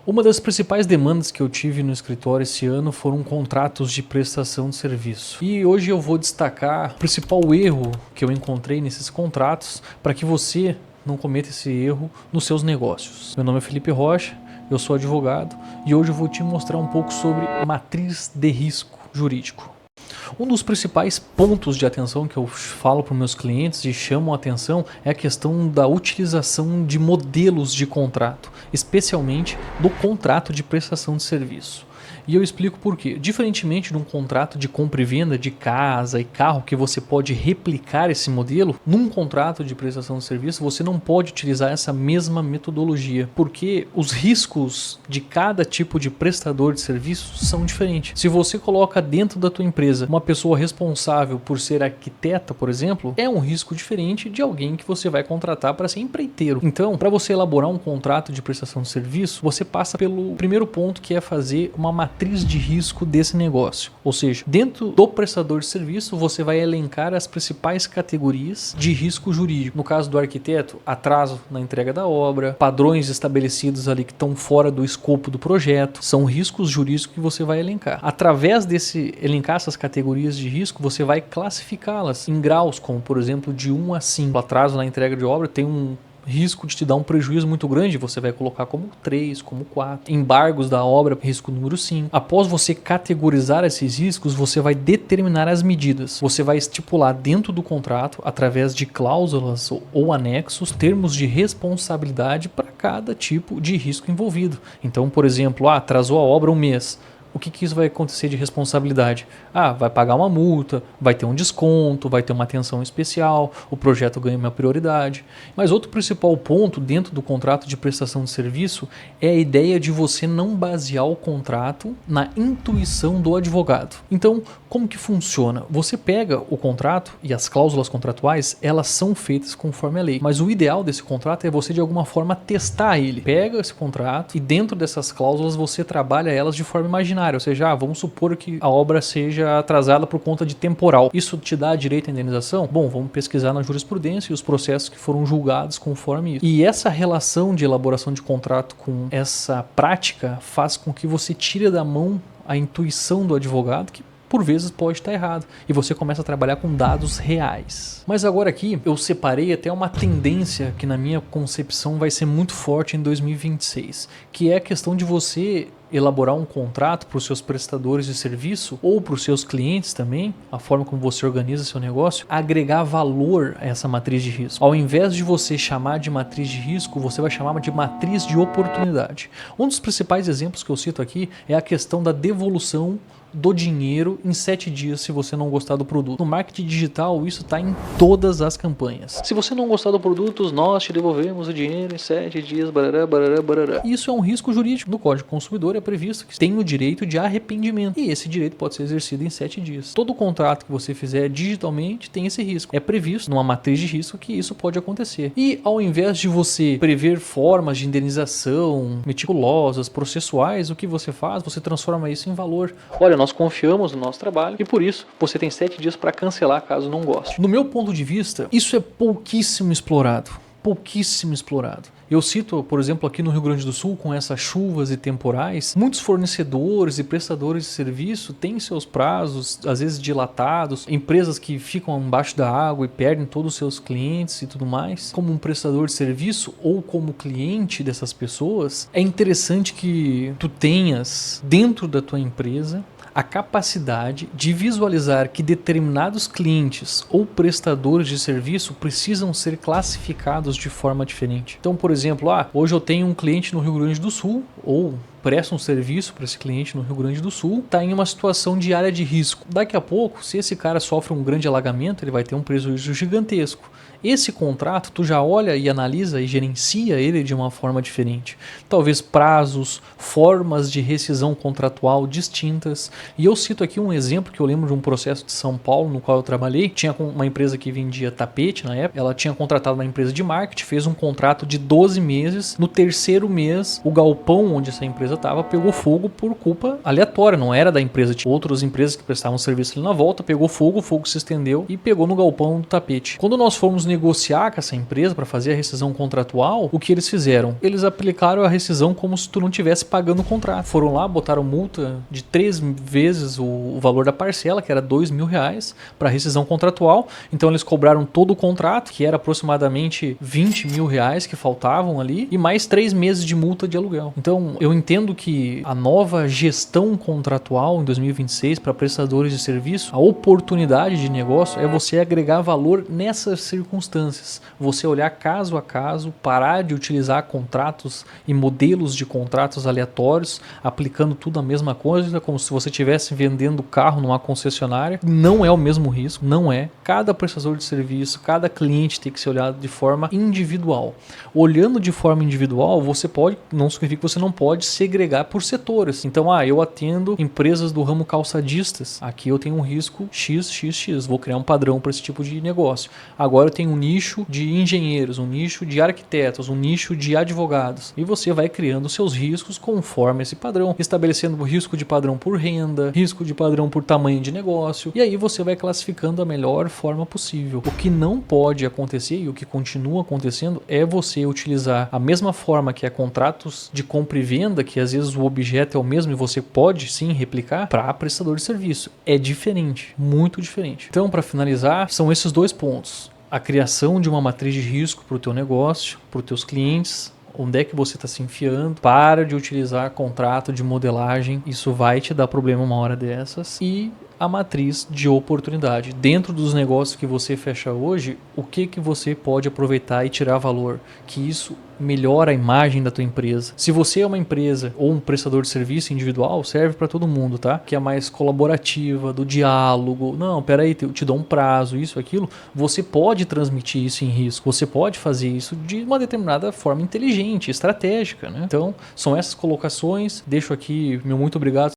Uma das principais demandas que eu tive no escritório esse ano foram contratos de prestação de serviço. E hoje eu vou destacar o principal erro que eu encontrei nesses contratos para que você não cometa esse erro nos seus negócios. Meu nome é Felipe Rocha, eu sou advogado e hoje eu vou te mostrar um pouco sobre matriz de risco jurídico. Um dos principais pontos de atenção que eu falo para os meus clientes e chamo a atenção é a questão da utilização de modelos de contrato, especialmente do contrato de prestação de serviço. E eu explico por quê. Diferentemente de um contrato de compra e venda de casa e carro, que você pode replicar esse modelo, num contrato de prestação de serviço você não pode utilizar essa mesma metodologia, porque os riscos de cada tipo de prestador de serviço são diferentes. Se você coloca dentro da tua empresa uma pessoa responsável por ser arquiteta, por exemplo, é um risco diferente de alguém que você vai contratar para ser empreiteiro. Então, para você elaborar um contrato de prestação de serviço, você passa pelo primeiro ponto, que é fazer uma matriz de risco desse negócio. Ou seja, dentro do prestador de serviço, você vai elencar as principais categorias de risco jurídico. No caso do arquiteto, atraso na entrega da obra, padrões estabelecidos ali que estão fora do escopo do projeto, são riscos jurídicos que você vai elencar. Através desse elencar essas categorias de risco, você vai classificá-las em graus, como por exemplo de 1 a 5. O atraso na entrega de obra tem um risco de te dar um prejuízo muito grande, você vai colocar como 3, como 4. Embargos da obra, risco número 5. Após você categorizar esses riscos, você vai determinar as medidas. Você vai estipular dentro do contrato, através de cláusulas ou anexos, termos de responsabilidade para cada tipo de risco envolvido. Então, por exemplo, atrasou a obra um mês. O que isso vai acontecer de responsabilidade? Vai pagar uma multa, vai ter um desconto, vai ter uma atenção especial, o projeto ganha uma prioridade. Mas outro principal ponto dentro do contrato de prestação de serviço é a ideia de você não basear o contrato na intuição do advogado. Então, como que funciona? Você pega o contrato e as cláusulas contratuais, elas são feitas conforme a lei. Mas o ideal desse contrato é você de alguma forma testar ele. Pega esse contrato e dentro dessas cláusulas você trabalha elas de forma imaginária. Ou seja, vamos supor que a obra seja atrasada por conta de temporal. Isso te dá direito à indenização? Bom, vamos pesquisar na jurisprudência e os processos que foram julgados conforme isso. E essa relação de elaboração de contrato com essa prática faz com que você tire da mão a intuição do advogado, que por vezes pode estar errado, e você começa a trabalhar com dados reais. Mas agora aqui eu separei até uma tendência que na minha concepção vai ser muito forte em 2026, que é a questão de você elaborar um contrato para os seus prestadores de serviço ou para os seus clientes também, a forma como você organiza seu negócio, agregar valor a essa matriz de risco. Ao invés de você chamar de matriz de risco, você vai chamar de matriz de oportunidade. Um dos principais exemplos que eu cito aqui é a questão da devolução do dinheiro em 7 dias se você não gostar do produto. No marketing digital isso está em todas as campanhas. Se você não gostar do produto, nós te devolvemos o dinheiro em 7 dias, barará, barará, barará. Isso é um risco jurídico. No Código Consumidor é previsto que tem o direito de arrependimento e esse direito pode ser exercido em 7 dias. Todo contrato que você fizer digitalmente tem esse risco. É previsto numa matriz de risco que isso pode acontecer. E ao invés de você prever formas de indenização meticulosas, processuais, o que você faz? Você transforma isso em valor. Olha, nós confiamos no nosso trabalho e por isso você tem 7 dias para cancelar caso não goste. No meu ponto de vista, isso é pouquíssimo explorado. Pouquíssimo explorado. Eu cito, por exemplo, aqui no Rio Grande do Sul, com essas chuvas e temporais, muitos fornecedores e prestadores de serviço têm seus prazos, às vezes dilatados, empresas que ficam embaixo da água e perdem todos os seus clientes e tudo mais. Como um prestador de serviço ou como cliente dessas pessoas, é interessante que tu tenhas dentro da tua empresa a capacidade de visualizar que determinados clientes ou prestadores de serviço precisam ser classificados de forma diferente. Então, por exemplo, hoje eu tenho um cliente no Rio Grande do Sul, ou presta um serviço para esse cliente no Rio Grande do Sul, está em uma situação de área de risco. Daqui a pouco, se esse cara sofre um grande alagamento, ele vai ter um prejuízo gigantesco. Esse contrato, tu já olha e analisa e gerencia ele de uma forma diferente. Talvez prazos, formas de rescisão contratual distintas. E eu cito aqui um exemplo que eu lembro de um processo de São Paulo no qual eu trabalhei. Tinha uma empresa que vendia tapete na época. Ela tinha contratado uma empresa de marketing, fez um contrato de 12 meses. No terceiro mês, o galpão onde essa empresa empresa estava, pegou fogo por culpa aleatória, não era da empresa. Tinha outras empresas que prestavam serviço ali na volta, pegou fogo, o fogo se estendeu e pegou no galpão do tapete. Quando nós fomos negociar com essa empresa para fazer a rescisão contratual, o que eles fizeram? Eles aplicaram a rescisão como se tu não estivesse pagando o contrato. Foram lá, botaram multa de 3 vezes o valor da parcela, que era R$2.000, para rescisão contratual. Então eles cobraram todo o contrato, que era aproximadamente R$20.000 que faltavam ali, e mais 3 meses de multa de aluguel. Então eu entendo que a nova gestão contratual em 2026 para prestadores de serviço, a oportunidade de negócio é você agregar valor nessas circunstâncias. Você olhar caso a caso, parar de utilizar contratos e modelos de contratos aleatórios, aplicando tudo a mesma coisa, como se você estivesse vendendo carro numa concessionária. Não é o mesmo risco, não é. Cada prestador de serviço, cada cliente tem que ser olhado de forma individual. Olhando de forma individual, você pode, não significa que você não pode segregar por setores. Então, eu atendo empresas do ramo calçadistas. Aqui eu tenho um risco XXX. Vou criar um padrão para esse tipo de negócio. Agora eu tenho um nicho de engenheiros, um nicho de arquitetos, um nicho de advogados. E você vai criando seus riscos conforme esse padrão, estabelecendo o risco de padrão por renda, risco de padrão por tamanho de negócio. E aí você vai classificando a melhor forma possível. O que não pode acontecer e o que continua acontecendo é você utilizar a mesma forma que é contratos de compra e venda, que às vezes o objeto é o mesmo e você pode sim replicar, para prestador de serviço. É diferente, muito diferente. Então, para finalizar, são esses 2 pontos. A criação de uma matriz de risco para o teu negócio, para os teus clientes, onde é que você está se enfiando, para de utilizar contrato de modelagem, isso vai te dar problema uma hora dessas, e a matriz de oportunidade. Dentro dos negócios que você fecha hoje, o que você pode aproveitar e tirar valor? Que isso melhora a imagem da tua empresa. Se você é uma empresa ou um prestador de serviço individual, serve para todo mundo, tá? Que é mais colaborativa, do diálogo. Não, peraí, eu te dou um prazo, isso, aquilo. Você pode transmitir isso em risco. Você pode fazer isso de uma determinada forma inteligente, estratégica, né? Então, são essas colocações. Deixo aqui meu muito obrigado